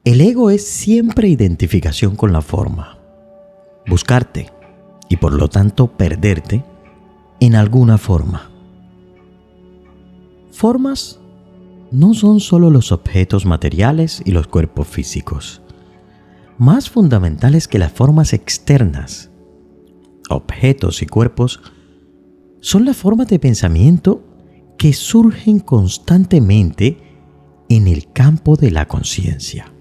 El ego es siempre identificación con la forma, buscarte y por lo tanto perderte en alguna forma. Formas no son solo los objetos materiales y los cuerpos físicos. Más fundamentales que las formas externas, objetos y cuerpos, son las formas de pensamiento que surgen constantemente en el campo de la conciencia.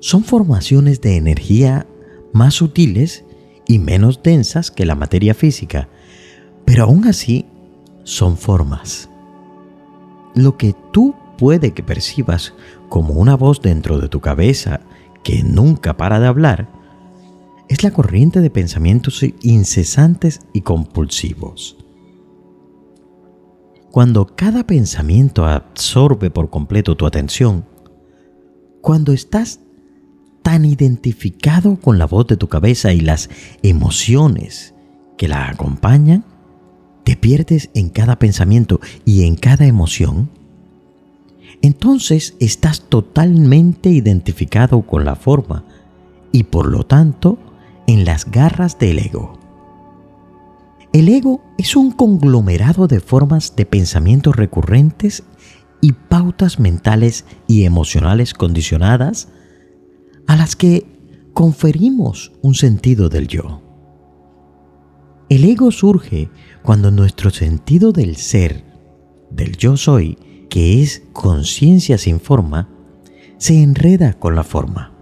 Son formaciones de energía más sutiles y menos densas que la materia física, pero aún así son formas. Lo que tú puede que percibas como una voz dentro de tu cabeza que nunca para de hablar, es la corriente de pensamientos incesantes y compulsivos. Cuando cada pensamiento absorbe por completo tu atención, cuando estás tan identificado con la voz de tu cabeza y las emociones que la acompañan, te pierdes en cada pensamiento y en cada emoción, entonces estás totalmente identificado con la forma y por lo tanto en las garras del ego. El ego es un conglomerado de formas de pensamientos recurrentes y pautas mentales y emocionales condicionadas a las que conferimos un sentido del yo. El ego surge cuando nuestro sentido del ser, del yo soy, que es conciencia sin forma, se enreda con la forma.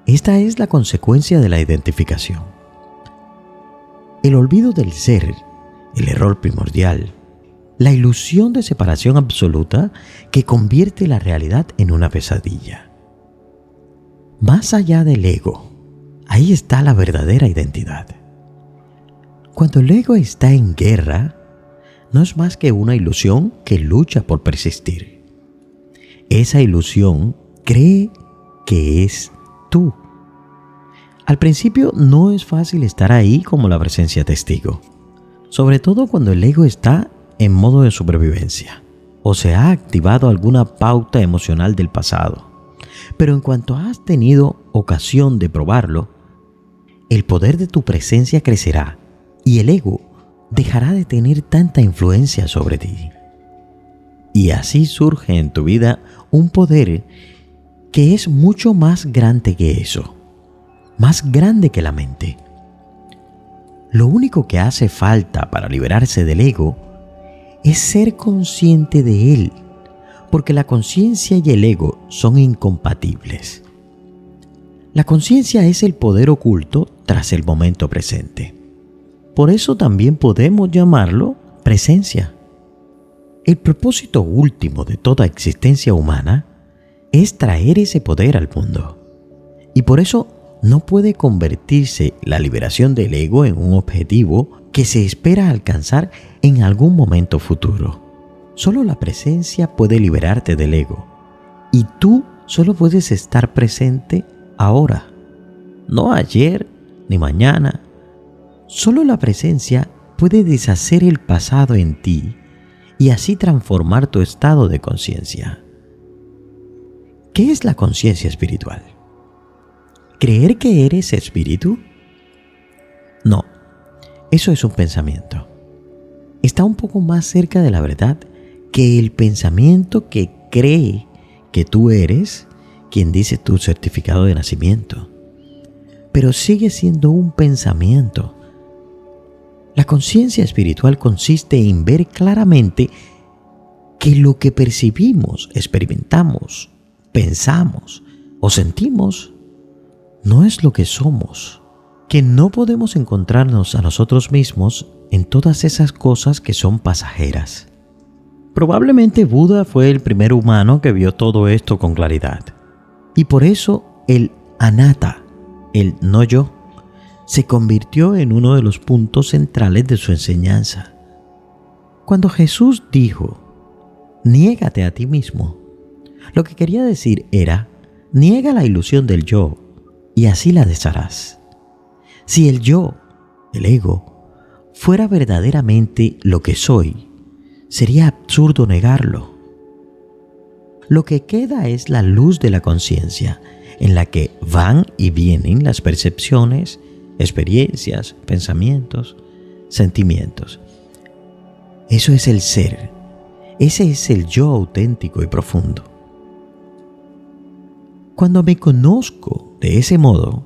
Esta es la consecuencia de la identificación. El olvido del ser, el error primordial, la ilusión de separación absoluta que convierte la realidad en una pesadilla. Más allá del ego, ahí está la verdadera identidad. Cuando el ego está en guerra, no es más que una ilusión que lucha por persistir. Esa ilusión cree que es tú. Al principio no es fácil estar ahí como la presencia testigo, sobre todo cuando el ego está en modo de supervivencia o se ha activado alguna pauta emocional del pasado. Pero en cuanto has tenido ocasión de probarlo, el poder de tu presencia crecerá y el ego dejará de tener tanta influencia sobre ti. Y así surge en tu vida un poder que es mucho más grande que eso, más grande que la mente. Lo único que hace falta para liberarse del ego es ser consciente de él, porque la conciencia y el ego son incompatibles. La conciencia es el poder oculto tras el momento presente. Por eso también podemos llamarlo presencia. El propósito último de toda existencia humana es traer ese poder al mundo. Y por eso no puede convertirse la liberación del ego en un objetivo que se espera alcanzar en algún momento futuro. Solo la presencia puede liberarte del ego. Y tú solo puedes estar presente ahora, no ayer ni mañana. Solo la presencia puede deshacer el pasado en ti y así transformar tu estado de conciencia. ¿Qué es la conciencia espiritual? ¿Creer que eres espíritu? No, eso es un pensamiento. Está un poco más cerca de la verdad que el pensamiento que cree que tú eres quien dice tu certificado de nacimiento. Pero sigue siendo un pensamiento. La conciencia espiritual consiste en ver claramente que lo que percibimos, experimentamos, pensamos o sentimos no es lo que somos, que no podemos encontrarnos a nosotros mismos en todas esas cosas que son pasajeras. Probablemente Buda fue el primer humano que vio todo esto con claridad. Y por eso el anatta, el no yo, se convirtió en uno de los puntos centrales de su enseñanza. Cuando Jesús dijo, niégate a ti mismo, lo que quería decir era, niega la ilusión del yo y así la desharás. Si el yo, el ego, fuera verdaderamente lo que soy, sería absurdo negarlo. Lo que queda es la luz de la conciencia, en la que van y vienen las percepciones, experiencias, pensamientos, sentimientos. Eso es el ser. Ese es el yo auténtico y profundo. Cuando me conozco de ese modo,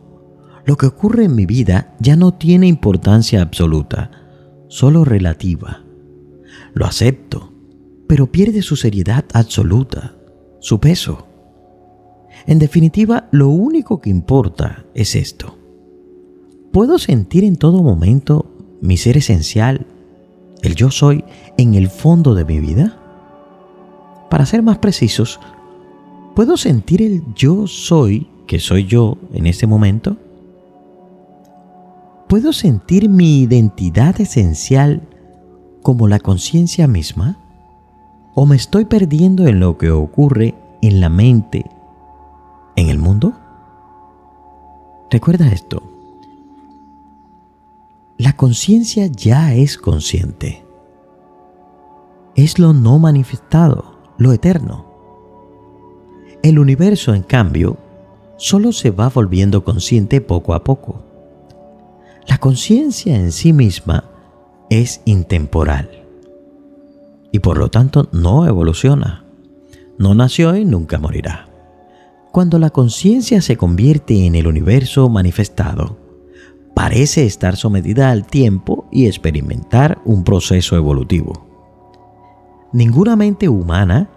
lo que ocurre en mi vida ya no tiene importancia absoluta, solo relativa. Lo acepto, pero pierde su seriedad absoluta, su peso. En definitiva, lo único que importa es esto. ¿Puedo sentir en todo momento mi ser esencial, el yo soy, en el fondo de mi vida? Para ser más precisos, ¿puedo sentir el yo soy, que soy yo en este momento? ¿Puedo sentir mi identidad esencial como la conciencia misma? ¿O me estoy perdiendo en lo que ocurre en la mente, en el mundo? Recuerda esto. La conciencia ya es consciente. Es lo no manifestado, lo eterno. El universo, en cambio, solo se va volviendo consciente poco a poco. La conciencia en sí misma es intemporal y por lo tanto no evoluciona. No nació y nunca morirá. Cuando la conciencia se convierte en el universo manifestado, parece estar sometida al tiempo y experimentar un proceso evolutivo. Ninguna mente humana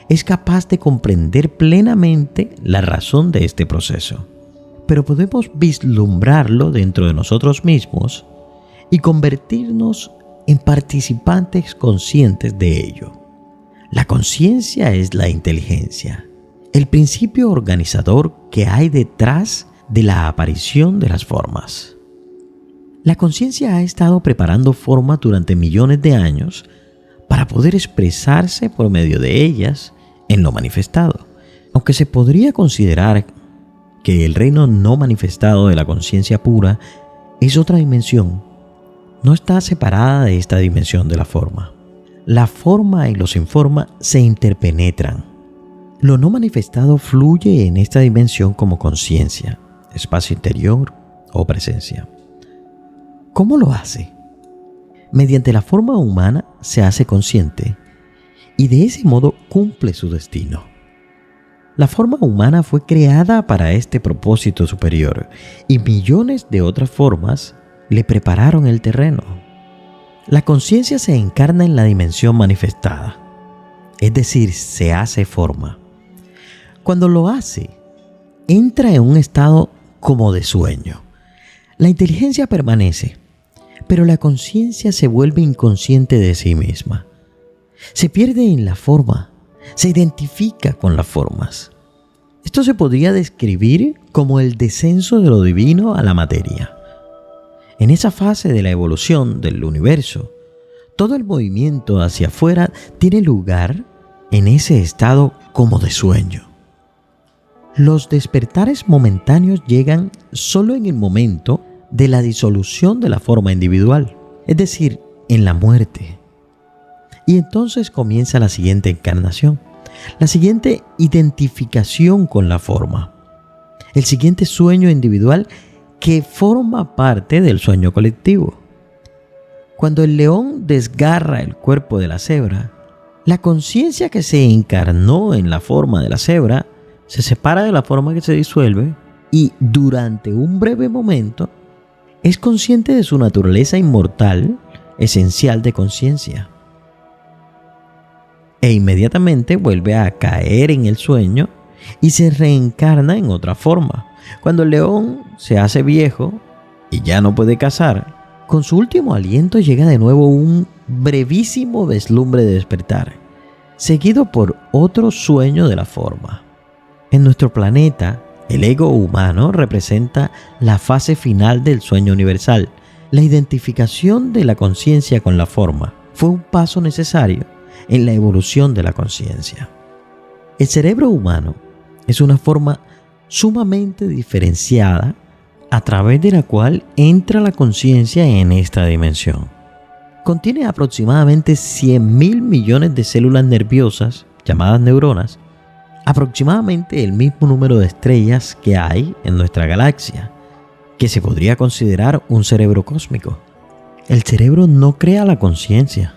es capaz de comprender plenamente la razón de este proceso, pero podemos vislumbrarlo dentro de nosotros mismos y convertirnos en participantes conscientes de ello. La conciencia es la inteligencia, el principio organizador que hay detrás de la aparición de las formas. La conciencia ha estado preparando formas durante millones de años para poder expresarse por medio de ellas en lo manifestado. Aunque se podría considerar que el reino no manifestado de la conciencia pura es otra dimensión, no está separada de esta dimensión de la forma. La forma y lo sin forma se interpenetran. Lo no manifestado fluye en esta dimensión como conciencia, espacio interior o presencia. ¿Cómo lo hace? Mediante la forma humana se hace consciente y de ese modo cumple su destino. La forma humana fue creada para este propósito superior y millones de otras formas le prepararon el terreno. La conciencia se encarna en la dimensión manifestada, es decir, se hace forma. Cuando lo hace, entra en un estado como de sueño. La inteligencia permanece, pero la conciencia se vuelve inconsciente de sí misma. Se pierde en la forma, se identifica con las formas. Esto se podría describir como el descenso de lo divino a la materia. En esa fase de la evolución del universo, todo el movimiento hacia afuera tiene lugar en ese estado como de sueño. Los despertares momentáneos llegan solo en el momento de la disolución de la forma individual, es decir, en la muerte. Y entonces comienza la siguiente encarnación, la siguiente identificación con la forma, el siguiente sueño individual que forma parte del sueño colectivo. Cuando el león desgarra el cuerpo de la cebra, la conciencia que se encarnó en la forma de la cebra se separa de la forma que se disuelve y durante un breve momento es consciente de su naturaleza inmortal, esencial de conciencia. E inmediatamente vuelve a caer en el sueño y se reencarna en otra forma. Cuando el león se hace viejo y ya no puede cazar, con su último aliento llega de nuevo un brevísimo vislumbre de despertar, seguido por otro sueño de la forma. En nuestro planeta, el ego humano representa la fase final del sueño universal. La identificación de la conciencia con la forma fue un paso necesario en la evolución de la conciencia. El cerebro humano es una forma sumamente diferenciada a través de la cual entra la conciencia en esta dimensión. Contiene aproximadamente 100.000 millones de células nerviosas, llamadas neuronas, aproximadamente el mismo número de estrellas que hay en nuestra galaxia, que se podría considerar un cerebro cósmico. El cerebro no crea la conciencia.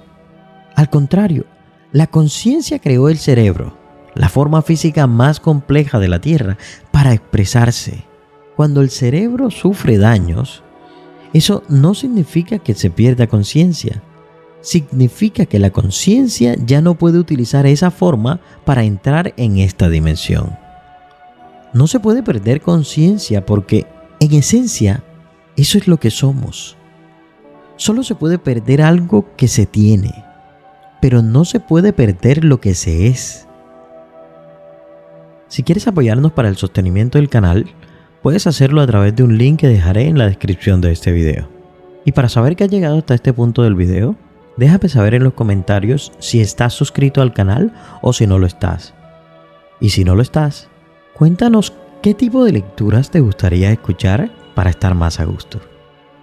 Al contrario, la conciencia creó el cerebro, la forma física más compleja de la Tierra, para expresarse. Cuando el cerebro sufre daños, eso no significa que se pierda conciencia. Significa que la conciencia ya no puede utilizar esa forma para entrar en esta dimensión. No se puede perder conciencia porque, en esencia, eso es lo que somos. Solo se puede perder algo que se tiene, pero no se puede perder lo que se es. Si quieres apoyarnos para el sostenimiento del canal, puedes hacerlo a través de un link que dejaré en la descripción de este video. Y para saber que has llegado hasta este punto del video, déjame saber en los comentarios si estás suscrito al canal o si no lo estás. Y si no lo estás, cuéntanos qué tipo de lecturas te gustaría escuchar para estar más a gusto.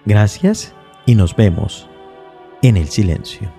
Gracias y nos vemos en el silencio.